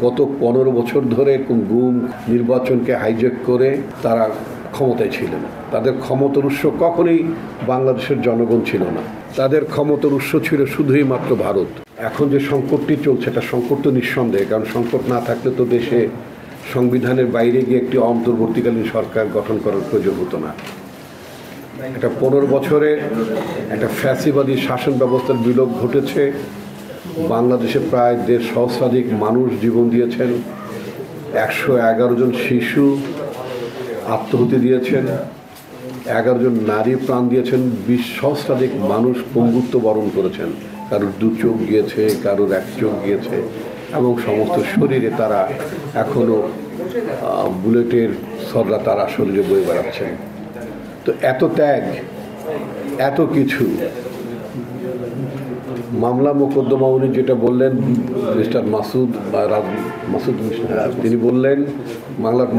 গত 15 বছর ধরে গুম নির্বাচনকে হাইজ্যাক করে তারা ক্ষমতায় ছিলেন। তাদের ক্ষমতার উৎস কখনোই বাংলাদেশের জনগণ ছিল না, তাদের ক্ষমতার উৎস ছিল শুধুই মাত্র ভারত। এখন যে সংকটটি চলছে এটা সংকট তো নিঃসন্দেহে, কারণ সংকট না থাকলে তো দেশে সংবিধানের বাইরে গিয়ে একটি অন্তর্বর্তীকালীন সরকার গঠন করার প্রয়োজন হতো না। এটা 15 বছরে একটা ফ্যাসিবাদী শাসন ব্যবস্থার বিলোপ ঘটেছে। বাংলাদেশে প্রায় 1.5 সহস্রাধিক মানুষ জীবন দিয়েছেন, 111 জন শিশু আত্মহত্যা দিয়েছেন, 11 জন নারী প্রাণ দিয়েছেন, 20 সহস্রাধিক মানুষ পঙ্গুত্ব বরণ করেছেন। কারোর 2 চোখ গিয়েছে, কারোর 1 চোখ গিয়েছে, এবং সমস্ত শরীরে তারা এখনও বুলেটের ছড়া তারা শরীরে বয়ে বেড়াচ্ছেন। তো এত ত্যাগ, এত কিছু, মামলা মোকদ্দমা উনি যেটা বললেন মিস্টার মাসুদ বা মাসুদ তিনি বললেন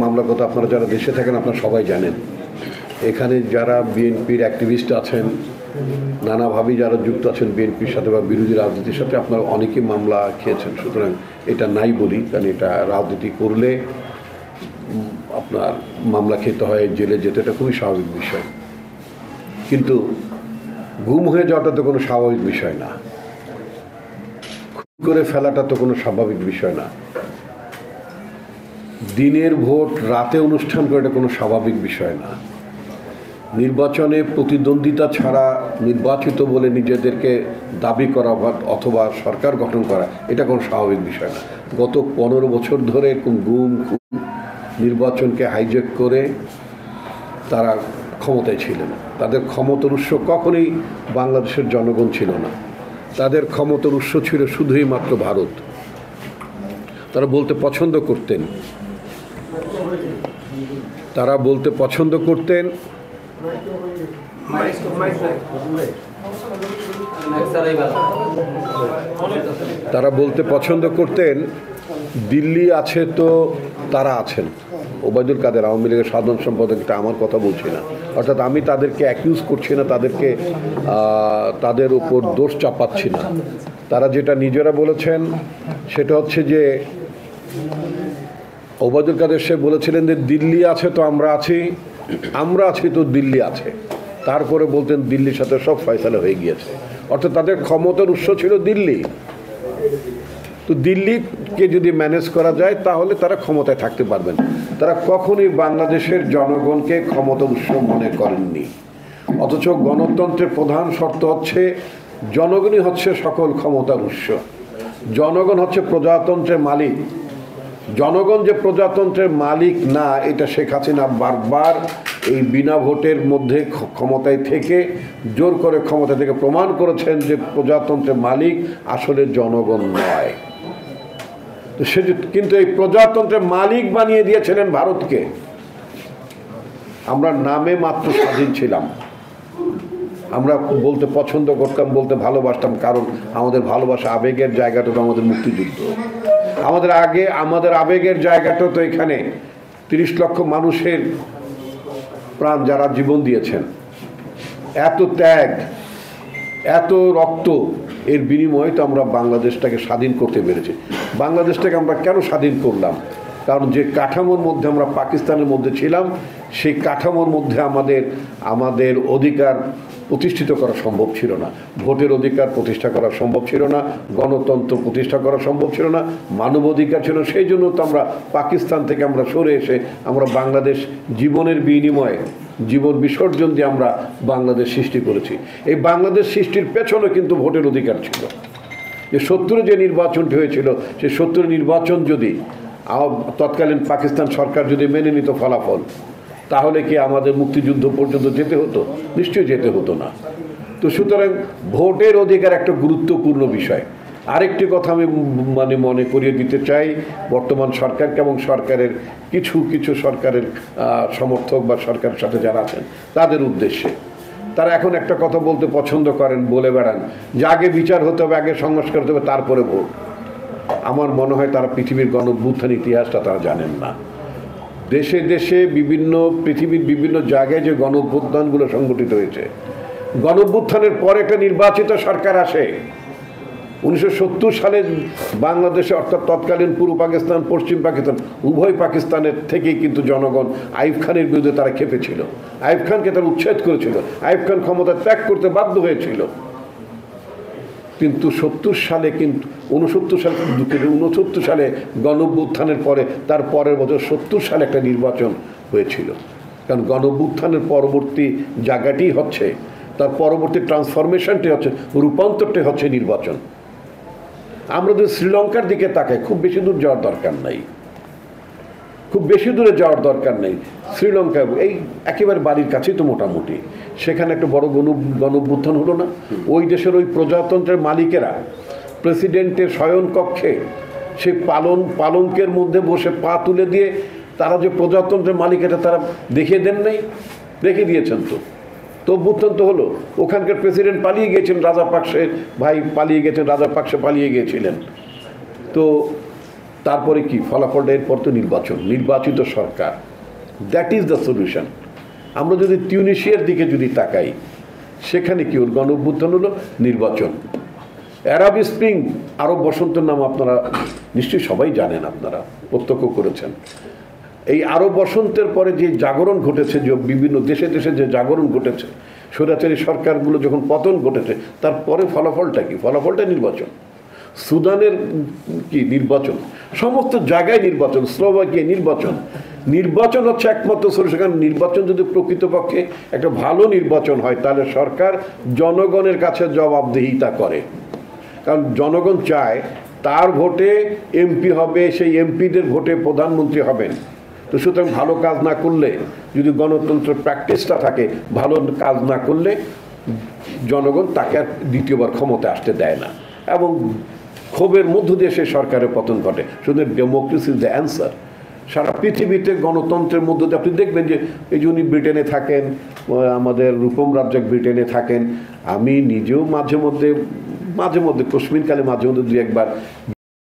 মামলার কথা আপনারা যারা দেশে থাকেন আপনারা সবাই জানেন। এখানে যারা বিএনপির অ্যাক্টিভিস্ট আছেন, নানাভাবে যারা যুক্ত আছেন বিএনপির সাথে বা বিরোধী রাজনীতির সাথে, আপনারা অনেকেই মামলা খেয়েছেন। সুতরাং এটা নাই বলি, কারণ এটা রাজনীতি করলে আপনার মামলা খেতে হয়, জেলে যেতে, এটা খুবই স্বাভাবিক বিষয়। কিন্তু গুম হয়ে যাওয়াটা তো কোনো স্বাভাবিক বিষয় না, খুন করে ফেলাটা তো কোনো স্বাভাবিক বিষয় না, দিনের ভোট রাতে অনুষ্ঠান করে এটা কোনো স্বাভাবিক বিষয় না, নির্বাচনে প্রতিদ্বন্দ্বিতা ছাড়া নির্বাচিত বলে নিজেদেরকে দাবি করা অথবা সরকার গঠন করা এটা কোনো স্বাভাবিক বিষয় না। গত 15 বছর ধরে গুম নির্বাচনকে হাইজ্যাক করে তারা ক্ষমতায় ছিলেন। তাদের ক্ষমতার উৎস কখনোই বাংলাদেশের জনগণ ছিল না, তাদের ক্ষমতার উৎস ছিল শুধুই মাত্র ভারত। তারা বলতে পছন্দ করতেন তারা বলতে পছন্দ করতেন দিল্লি আছে তো তারা আছেন। ওবায়দুল কাদের আওয়ামী লীগের সাধারণ সম্পাদক, এটা আমার কথা বলছি না, অর্থাৎ আমি তাদেরকে অ্যাকিউজ করছি না, তাদের উপর দোষ চাপাচ্ছি না। তারা যেটা নিজেরা বলেছেন সেটা হচ্ছে যে ওবায়দুল কাদের সে বলেছিলেন যে দিল্লি আছে তো আমরা আছি তো দিল্লি আছে। তারপরে বলতেন দিল্লির সাথে সব ফয়সালা হয়ে গিয়েছে, অর্থাৎ তাদের ক্ষমতার উৎস ছিল দিল্লি। তো দিল্লিকে যদি ম্যানেজ করা যায় তাহলে তারা ক্ষমতায় থাকতে পারবেন। তারা কখনোই বাংলাদেশের জনগণকে ক্ষমতার উৎস মনে করেননি। অথচ গণতন্ত্রের প্রধান শর্ত হচ্ছে জনগণই হচ্ছে সকল ক্ষমতার উৎস, জনগণ হচ্ছে প্রজাতন্ত্রের মালিক। জনগণ যে প্রজাতন্ত্রের মালিক না, এটা শেখ হাসিনা বারবার এই বিনা ভোটের মধ্যে ক্ষমতায় থেকে জোর করে ক্ষমতা থেকে প্রমাণ করেছেন যে প্রজাতন্ত্রের মালিক আসলে জনগণ নয়। তো সে কিন্তু এই প্রজাতন্ত্রের মালিক বানিয়ে দিয়েছিলেন ভারতকে। আমরা নামে মাত্র স্বাধীন ছিলাম, আমরা বলতে পছন্দ করতাম, বলতে ভালোবাসতাম, কারণ আমাদের ভালোবাসা আবেগের জায়গাটা তো আমাদের মুক্তিযুদ্ধ। আমাদের আবেগের জায়গাটা তো এখানে 30 লক্ষ মানুষের প্রাণ যারা জীবন দিয়েছেন, এত ত্যাগ, এত রক্ত, এর বিনিময়ে তো আমরা বাংলাদেশটাকে স্বাধীন করতে পেরেছি। বাংলাদেশটাকে আমরা কেন স্বাধীন করলাম? কারণ যে কাঠামোর মধ্যে আমরা পাকিস্তানের মধ্যে ছিলাম, সেই কাঠামোর মধ্যে আমাদের অধিকার প্রতিষ্ঠিত করা সম্ভব ছিল না, ভোটের অধিকার প্রতিষ্ঠা করা সম্ভব ছিল না, গণতন্ত্র প্রতিষ্ঠা করা সম্ভব ছিল না, মানবাধিকার ছিল। সেই জন্য তো আমরা পাকিস্তান থেকে আমরা সরে এসে আমরা বাংলাদেশ জীবনের বিনিময়ে, জীবন বিসর্জন দিয়ে আমরা বাংলাদেশ সৃষ্টি করেছি। এই বাংলাদেশ সৃষ্টির পেছনে কিন্তু ভোটের অধিকার ছিল। যে 70 যে নির্বাচনটি হয়েছিল, সেই 70 নির্বাচন যদি তৎকালীন পাকিস্তান সরকার যদি মেনে নিত ফলাফল, তাহলে কি আমাদের মুক্তিযুদ্ধ পর্যন্ত যেতে হতো? নিশ্চয়ই যেতে হতো না। তো সুতরাং ভোটের অধিকার একটা গুরুত্বপূর্ণ বিষয়। আরেকটি কথা আমি মনে করিয়ে দিতে চাই বর্তমান সরকারকে এবং সরকারের কিছু সরকারের সমর্থক বা সরকারের সাথে যারা আছেন তাদের উদ্দেশ্যে। তারা এখন একটা কথা বলতে পছন্দ করেন, বলে বেড়ান যে আগে বিচার হতে হবে, আগে সংস্কার হতে হবে, তারপরে ভোট। আমার মনে হয় তারা পৃথিবীর গণঅভ্যুত্থান ইতিহাসটা তারা জানেন না। দেশে দেশে পৃথিবীর বিভিন্ন জায়গায় যে গণঅভ্যুত্থানগুলো সংগঠিত হয়েছে, গণঅভ্যুত্থানের পর একটা নির্বাচিত সরকার আসে, 1970 সালে বাংলাদেশে অর্থাৎ তৎকালীন পূর্ব পাকিস্তান পশ্চিম পাকিস্তান উভয় পাকিস্তানের থেকেই কিন্তু জনগণ আইয়ুব খানের বিরুদ্ধে তারা খেপেছিল। আইয়ুব খানকে তারা উচ্ছেদ করেছিল, আইয়ুব খান ক্ষমতা ত্যাগ করতে বাধ্য হয়েছিল। কিন্তু 70 সালে কিন্তু 69 সালে গণঅভ্যুত্থানের পরে তার পরের বছর 70 সালে একটা নির্বাচন হয়েছিল। কারণ গণঅভ্যুত্থানের পরবর্তী জায়গাটি হচ্ছে, তার পরবর্তী ট্রান্সফরমেশনটি হচ্ছে, রূপান্তরটি হচ্ছে নির্বাচন। আমরা যদি শ্রীলঙ্কার দিকে তাকাই, খুব বেশি দূর যাওয়ার দরকার নাই, খুব বেশি দূরে যাওয়ার দরকার নেই। শ্রীলঙ্কা এই একেবারে বাড়ির কাছেই তো মোটামুটি, সেখানে একটা বড় গণঅভ্যুত্থান হলো না? ওই দেশের ওই প্রজাতন্ত্রের মালিকেরা প্রেসিডেন্টের শয়নকক্ষে সেই পালঙ্কের মধ্যে বসে পা তুলে দিয়ে তারা যে প্রজাতন্ত্রের মালিক এটা তারা দেখিয়ে দেন নাই? রেখে দিয়েছেন তো অভ্যুত্থান তো হলো। ওখানকার প্রেসিডেন্ট পালিয়ে গিয়েছিলেন, রাজাপাকসের ভাই পালিয়ে গেছেন, রাজাপাকসে পালিয়ে গিয়েছিলেন। তো তারপরে কি ফলাফলটা? এরপর তো নির্বাচিত সরকার, দ্যাট ইজ দ্য সলিউশন। আমরা যদি তিউনিশিয়ার দিকে যদি তাকাই, সেখানে কি ওর গণঅভ্যুত্থান হলো, নির্বাচন। আরব স্প্রিং, আরব বসন্তের নাম আপনারা নিশ্চয়ই সবাই জানেন, আপনারা প্রত্যক্ষ করেছেন। এই আরব বসন্তের পরে যে জাগরণ ঘটেছে, যে বিভিন্ন দেশে দেশে যে জাগরণ ঘটেছে, স্বৈরাচারী সরকারগুলো যখন পতন ঘটেছে, তারপরে ফলাফলটা কি? ফলাফলটা নির্বাচন। সুদানের কি নির্বাচন, সমস্ত জায়গায় নির্বাচন, স্লোভাকিয়া নির্বাচন হচ্ছে একমাত্র সলিউশন। কারণ নির্বাচন যদি প্রকৃতপক্ষে একটা ভালো নির্বাচন হয়, তাহলে সরকার জনগণের কাছে জবাবদিহিতা করে। কারণ জনগণ চায় তার ভোটে এমপি হবে, সেই এমপিদের ভোটে প্রধানমন্ত্রী হবেন। তো সুতরাং ভালো কাজ না করলে, যদি গণতন্ত্রের প্র্যাকটিসটা থাকে, ভালো কাজ না করলে জনগণ তাকে আর দ্বিতীয়বার ক্ষমতা আসতে দেয় না, এবং ক্ষোভের মধ্য দিয়ে সেই সরকারের পতন ঘটে। শুধু ডেমোক্রেসি ইজ দ্য অ্যান্সার। সারা পৃথিবীতে গণতন্ত্রের মধ্য দিয়ে আপনি দেখবেন যে এই যে উনি ব্রিটেনে থাকেন, আমাদের রূপম রাজ্জাক ব্রিটেনে থাকেন, আমি নিজেও মাঝে মধ্যে কাশ্মীরকালে মাঝে মধ্যে দু একবার